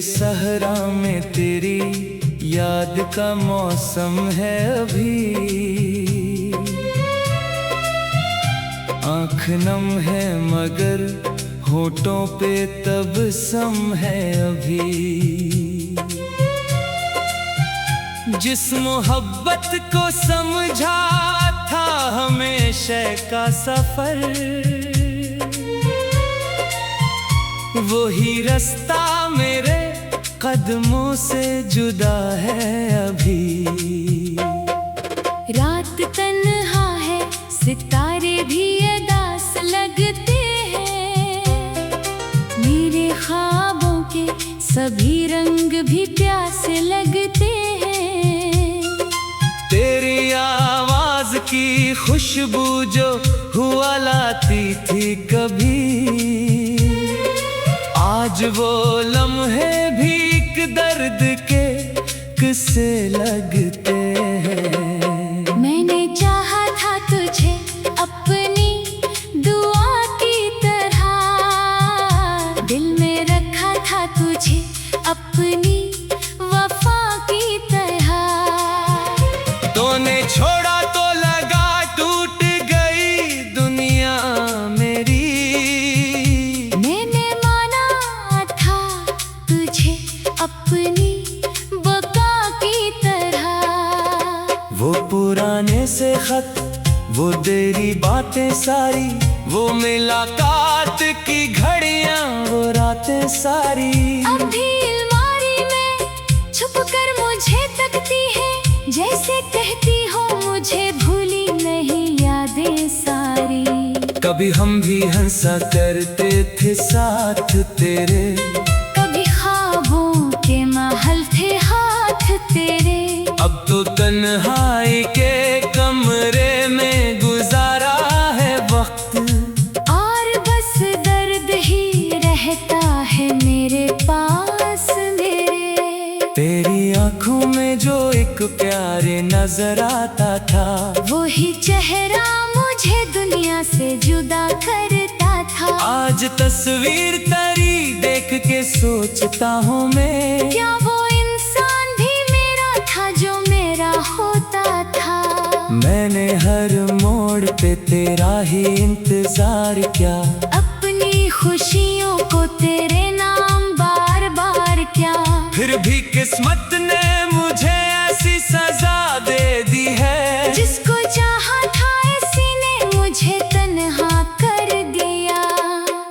सहरा में तेरी याद का मौसम है अभी। आँख नम है मगर होठों पे तबस्सुम है अभी। जिस मोहब्बत को समझा था हमेशा का सफर, वही रास्ता मेरे कदमों से जुदा है अभी। रात तन्हा है, सितारे भी उदास लगते हैं। मेरे ख्वाबों के सभी रंग भी प्यासे लगते हैं। तेरी आवाज की खुशबू जो हुआ लाती थी कभी, आज वो लम्हे भी एक दर्द के किस्से लगते हैं। मैंने चाहा था तुझे अपनी दुआ की तरह, दिल में रखा था तुझे अपनी वफा की तरह। तूने छोड़ा तो लगा टूट गई दुनिया मेरी। मैंने माना था तुझे अपनी बका की तरह। वो पुराने से खत, वो तेरी बातें सारी, वो मुलाकात की घड़ियां, वो रातें सारी। अब भी अलमारी में छुप कर मुझे तकती है, जैसे कहती हो मुझे भूली नहीं यादें सारी। कभी हम भी हंसा करते थे साथ तेरे, कभी ख्वाबों के महल थे हाथ तेरे। अब तो तन्हाई के कमरे में गुजारा है वक्त, और बस दर्द ही रहता है मेरे पास मेरे। तेरी आंखों में जो एक प्यारे नजर आता था, वही चेहरा मुझे दुनिया से जुदा करता था। आज तस्वीर तेरी देख के सोचता हूँ मैं, क्या वो इंसान भी मेरा था जो मेरा होता था। मैंने हर मोड़ पे तेरा ही इंतजार किया, अपनी खुशियों को तेरे नाम बार बार क्या। फिर भी किस्मत ने मुझे ऐसी सजा दे दी है। जिसको चाहा था इसी ने मुझे तन्हा कर दिया।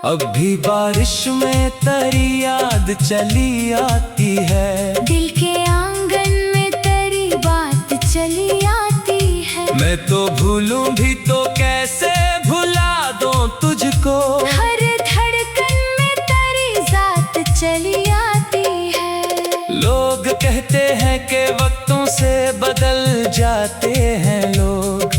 अब भी बारिश में तेरी याद चली आती है, दिल के आंगन में तेरी बात चली आती है। मैं तो भूलूं भी तो कैसे भुला दूं तुझको। हर धड़कन में तेरी जात चली आती है। लोग कहते हैं कि वक्तों से बदल जाते हैं लोग,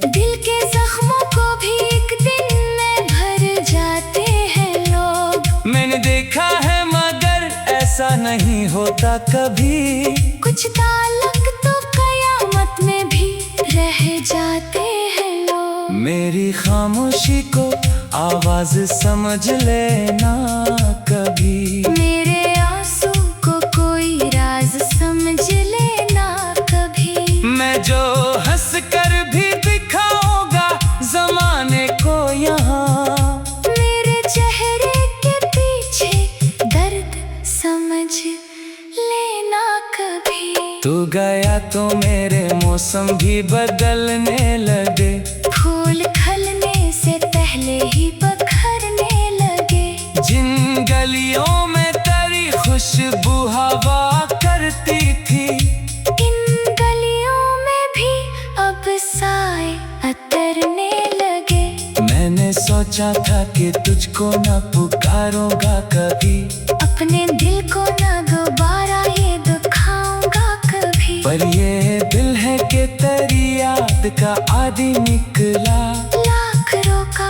दिल के जख्मों को भी एक दिन में भर जाते हैं लोग। मैंने देखा है मगर ऐसा नहीं होता कभी। कुछ ताल्लुक तो कयामत में भी रह जाते हैं लोग। मेरी खामोशी को आवाज समझ लेना कभी, मेरे आंसू को कोई राज समझ लेना कभी। मैं जो हंस कर भी दिखाऊंगा जमाने को यहाँ, मेरे चेहरे के पीछे दर्द समझ लेना कभी। तू गया तो मेरे मौसम भी बदलने लगे, फूल खिलने से पहले ही पखरने लगे। जिन गलियों में तेरी खुशबू हवा करती थी, इन गलियों में भी अब साए अतरने लगे। मैंने सोचा था कि तुझको न पुकारूंगा कभी, अपने दिल को न दोबारा ये दुखाऊंगा कभी। पर ये दिल है कि तेरी याद का आदि निकला। लाख रोका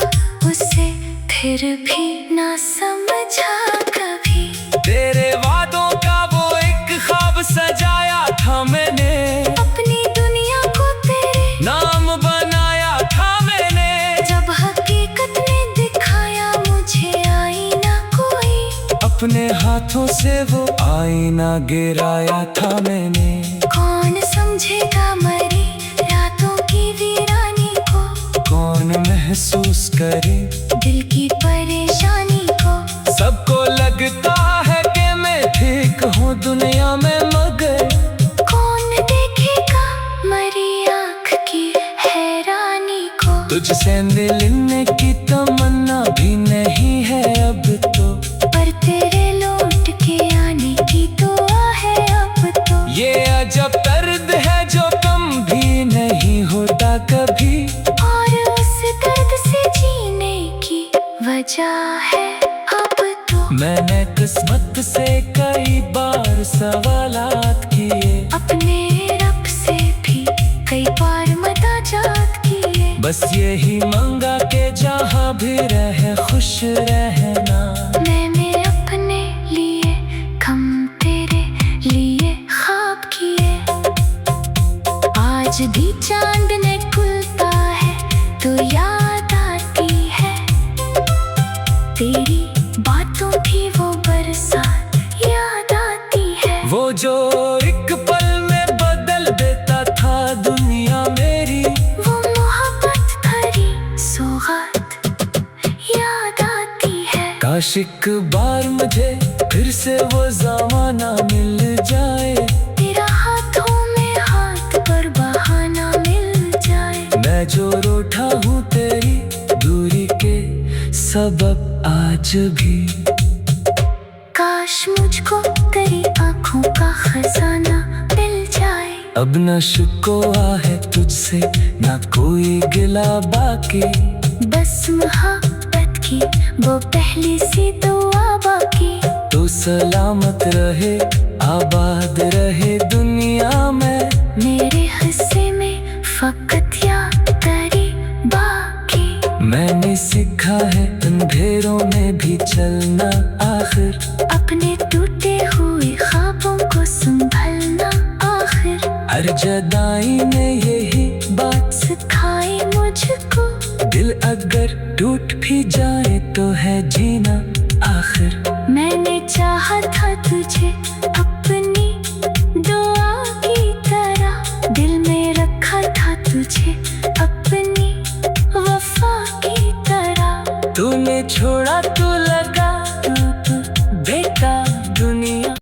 उसे फिर भी ना समझा कभी। तेरे वादों का वो एक ख्वाब सजाया था मैंने, अपनी दुनिया को तेरे नाम बनाया था मैंने। जब हकीकत ने दिखाया मुझे आईना कोई, अपने हाथों हाथों से वो आईना गिराया था मैंने। कौन समझेगा मरी रातों की वीरानी को, कौन महसूस करे दिल की परेशानी को। सबको लगता है कि मैं ठीक हूँ दुनिया में, मगर कौन देखेगा मरी आँख की हैरानी को। तुझसे मिलने की तमन्ना भी नहीं है अब तो, पर तेरे लौट के आने की दुआ है अब तो। ये अजब दर्द है जो कम भी नहीं होता कभी, और उस दर्द से जीने की वजह है अब तो। मैंने किस्मत से कई बार सवालात किए, अपने रब से भी कई बार मुनाजात किए। बस यही मांगा के जहाँ भी रहे खुश रहना। मैंने अपने लिए कम तेरे लिए ख्वाब किए। आज भी चांद ने खुलता है तो याद आती है तेरी बातों की वो बरसात याद आती है। वो जो एक पल में बदल देता था दुनिया मेरी, वो मोहब्बत भरी सौगात याद आती है। काश एक बार मुझे फिर से वो जमाना मिल जाए, तेरा हाथों में हाथ पर बहाना मिल जाए। मैं जो रूठा हूँ तेरी दूरी के सबब आज भी। काश मुझको तेरी आंखों का खजाना मिल जाए। अब न शिकवा है तुझसे न कोई गिला बाकी, बस मोहब्बत की वो पहली सी दुआ बाकी। तो सलामत रहे आबाद रहे दुनिया में, मेरे हिस्से में फकत याद तेरी बाकी। मैंने सीखा है अंधेरों में भी चलना आखिर, अपने टूटे हुए ख्वाबों को संभलना आखिर। हर जुदाई ने यही बात सिखाई मुझको, दिल अगर टूट भी जाए तो है जीना आखिर। मैंने चाहा था तुझे अपनी दुआ की तरह, दिल में रखा था तुझे अपनी वफा की तरह। तूने छोड़ा तो लगा टूट बेटा दुनिया।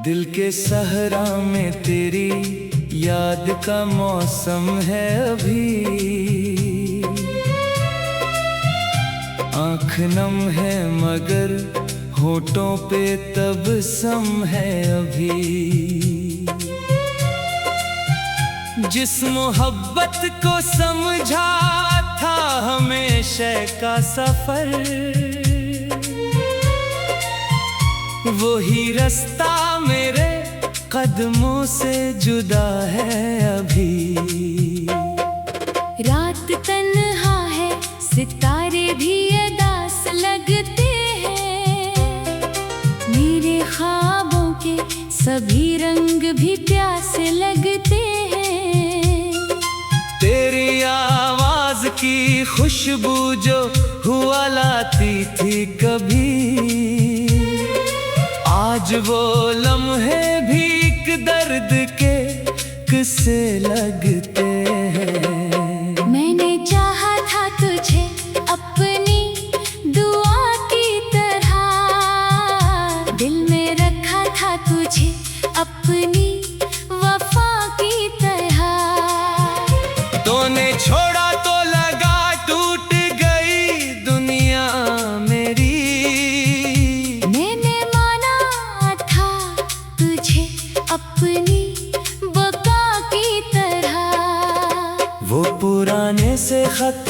दिल के सहरा में तेरी याद का मौसम है अभी, आँख नम है मगर होठों पे तबस्सुम है अभी। जिस मोहब्बत को समझा था हमेशा का सफर, वही रास्ता मेरे कदमों से जुदा है अभी। रात तन्हा है सितारे भी उदास लगते हैं, मेरे ख्वाबों के सभी रंग भी प्यासे लगते हैं। तेरी आवाज की खुशबू जो हुआ लाती थी कभी, आज वो लम्हे भी एक दर्द के किस्से लगते हैं। मैंने चाहा था तुझे अपनी दुआ की तरह, दिल में रखा था तुझे अपनी वफा की तरह। तूने छोड़ा तो लगा टूट गई दुनिया मेरी, मैंने माना था तुझे अपनी बका की तरह। वो पुराने से खत,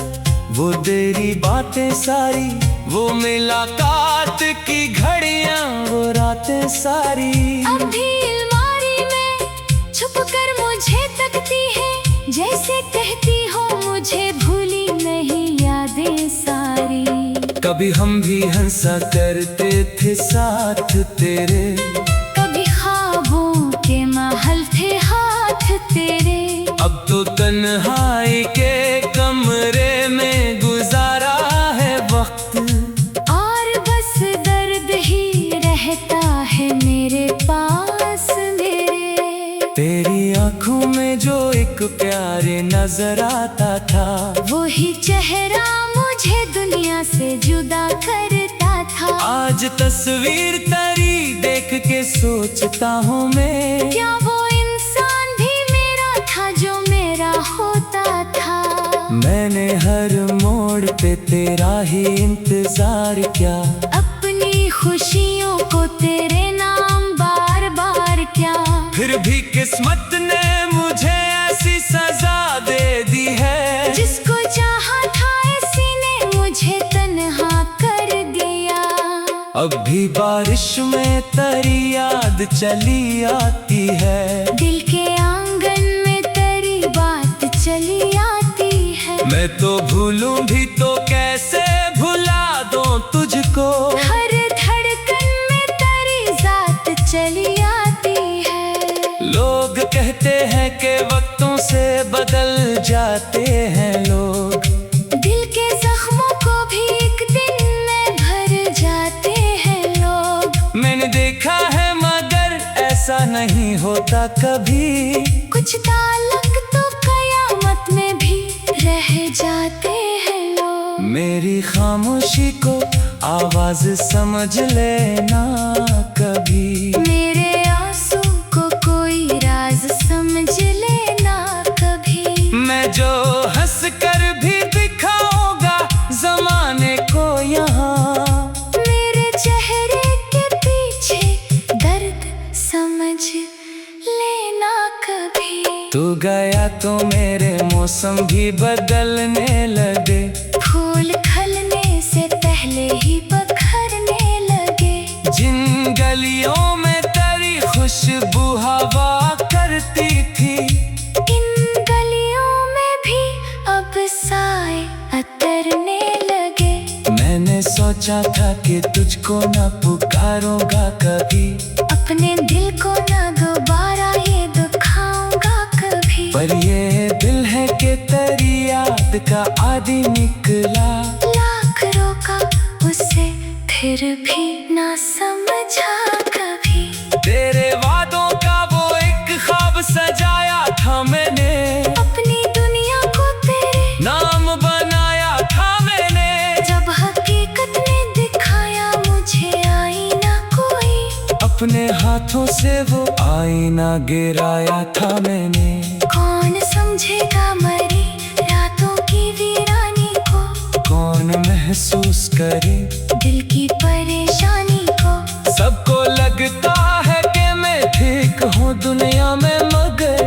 वो तेरी बातें सारी, वो मुलाकात की घड़ियां, वो रातें सारी। अब भी अलमारी में छुप कर मुझे तकती है, जैसे कहती हो मुझे भूली नहीं यादें सारी। कभी हम भी हंसा करते थे साथ तेरे, कभी तेरी आंखों में जो एक प्यारे नजर आता था, वही चेहरा मुझे दुनिया से जुदा करता था। आज तस्वीर तेरी देख के सोचता हूँ मैं, क्या वो इंसान भी मेरा था जो मेरा होता था। मैंने हर मोड़ पे तेरा ही इंतजार किया, अपनी खुशियों को तेरे नाम बार बार क्या। फिर भी किस्मत ने मुझे ऐसी सजा दे दी है, जिसको चाहा था इसी ने मुझे तन्हा कर दिया। अब भी बारिश में तेरी याद चली आती है, दिल के आंगन में तेरी बात चली आती है। मैं तो भूलूं भी तो कैसे भुला दूं तुझको, हर धड़कन में तेरी जात चली आती है। लोग कहते हैं कि वक्तों से बदल जाते हैं लोग, दिल के जख्मों को भी एक दिन में भर जाते हैं लोग। मैंने देखा है मगर ऐसा नहीं होता कभी, कुछ ताल्लुक तो कयामत में भी रह जाते हैं लोग। मेरी खामोशी को आवाज समझ लेना कभी, मेरे आंसू को कोई राज समझ लेना कभी। मैं जो हंस कर भी दिखाऊंगा जमाने को यहाँ, मेरे चेहरे के पीछे दर्द समझ लेना कभी। तू गया तो मेरे मौसम भी बदलने लगे, फूल खिलने से पहले ही पखरने लगे। जिन गलियों में तेरी खुशबू हवा करती थी, इन गलियों में भी अब साए अतरने लगे। मैंने सोचा था कि तुझको न पुकारूंगा कभी, अपने दिल को न दोबारा ये दुखाऊंगा कभी। पर ये दिल है कि तेरी याद का आदि निकला, लाख रोका उसे फिर भी ना समझा कभी। तेरे वादों का वो एक ख्वाब सजाया था मैंने, अपनी दुनिया को तेरे नाम बनाया था मैंने। जब हकीकत ने दिखाया मुझे आईना कोई, अपने हाथों से वो आईना गिराया था मैंने। कौन समझेगा मरी रातों की वीरानी को, कौन महसूस करे दिल की परेशानी को। सबको लगता है कि मैं ठीक हूँ दुनिया में, मगर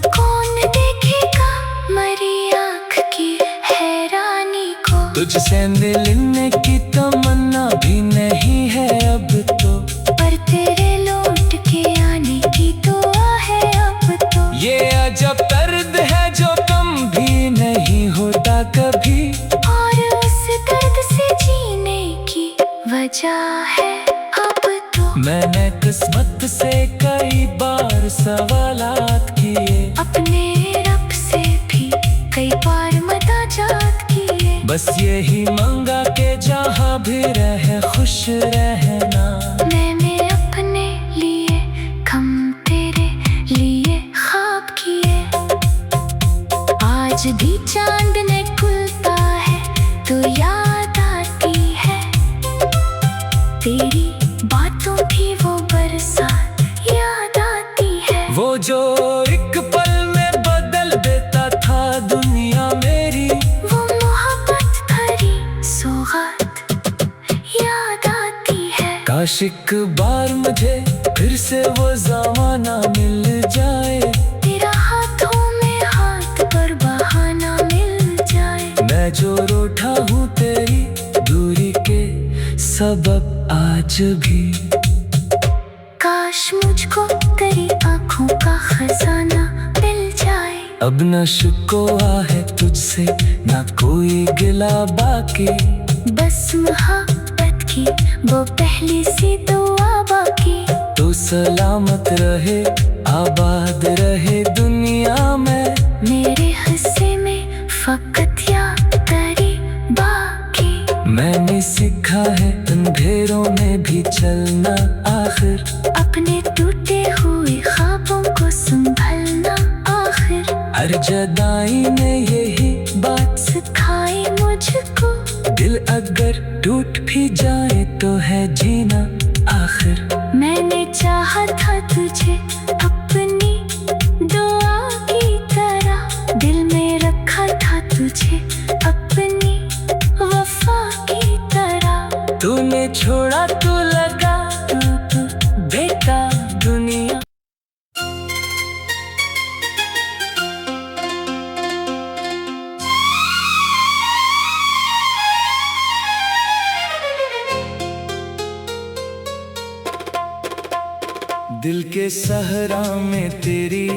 कौन देखेगा मरी आँख की हैरानी को। तुझसे मिलने की तमन्ना भी नहीं है अब तो, पर तेरे लौट के आने की दुआ है अब तो। ये अजब दर्द है जो कम भी नहीं होता कभी, और उस दर्द से जीने की वजह है अब तो। मैंने किस्मत से कई बार सवालात किए, अपने रब से भी कई बार मदाजात किए। बस यही मंगा के जहाँ भी रहे खुश रहना। मैंने अपने लिए कम तेरे लिए ख्वाब किए। आज भी चांद ने खुलता है तो याद आती है तेरी बातों की वो बरसात याद आती है। वो जो एक पल में बदल देता था दुनिया मेरी, वो मोहब्बत भरी सौगात याद आती है। काश एक बार मुझे फिर से वो जमाना मिल जाए, तेरा हाथों में हाथ पर बहाना मिल जाए। मैं जो रूठा हूँ तेरी दूरी के सबब आज भी। काश मुझको तेरी आंखों का खजाना मिल जाए। अब न शिकवा है तुझसे न कोई गिला बाकी, बस मोहब्बत की वो पहली सी दुआ बाकी। तो सलामत रहे आबाद रहे दुनिया में, मेरे हिस्से में फकत याद तेरी बाकी। मैंने सीखा है अंधेरों में भी चलना आखिर, अपने टूटे हुए ख्वाबों को संभाल जुदाई ने यही बात सिखाई मुझको। दिल अगर टूट भी जाए तो है जीना आखिर। मैंने चाहा था तुझे अपनी दुआ की तरह, दिल में रखा था तुझे अपनी वफा की तरह। तूने छोड़ा तो लगा तू बेटा दुनिया। दिल के सहरा में तेरी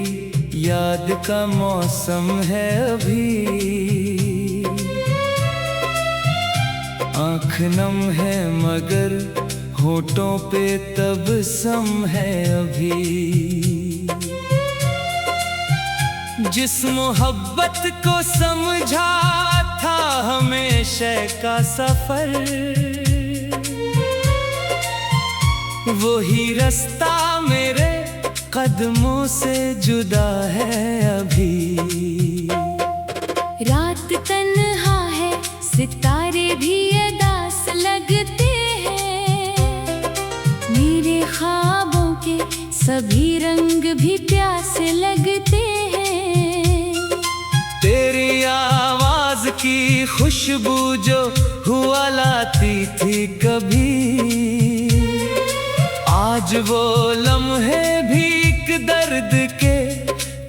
याद का मौसम है अभी। आँख नम है मगर होठों पे तबस्सुम है अभी। जिस मोहब्बत को समझा था हमेशा का सफर, वही रास्ता मेरे कदमों से जुदा है अभी। रात तन्हा है, सितारे भी उदास लगते हैं। मेरे ख्वाबों के सभी रंग भी प्यासे लगते हैं। तेरी आवाज की खुशबू जो हुआ लाती थी कभी, आज वो लम्हे भी एक दर्द के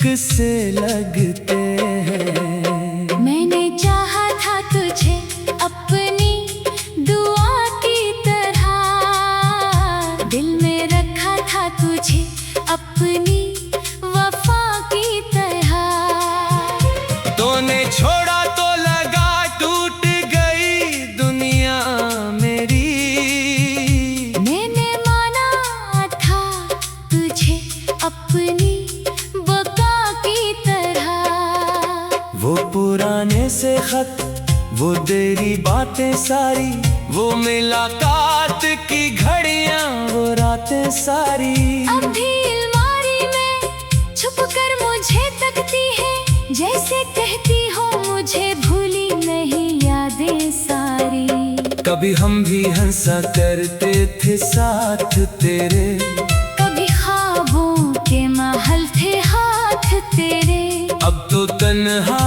किस्से लगते हैं। मैंने चाहा था तुझे अपनी दुआ की तरह, दिल में रखा था तुझे अपनी वफा की तरह। तूने छोड़ा तो लगा टूट गई दुनिया मेरी। मैंने माना था तुझे अपनी बका की तरह। वो पुराने से खत, वो तेरी बातें सारी, वो मुलाकात की घड़ियां, वो रातें सारी। अब भी अलमारी में छुप कर मुझे तकती है, जैसे कहती हो मुझे भूली नहीं यादें सारी। कभी हम भी हंसा करते थे साथ तेरे, कभी ख्वाबों के महल थे हाथ तेरे। अब तो तन्हा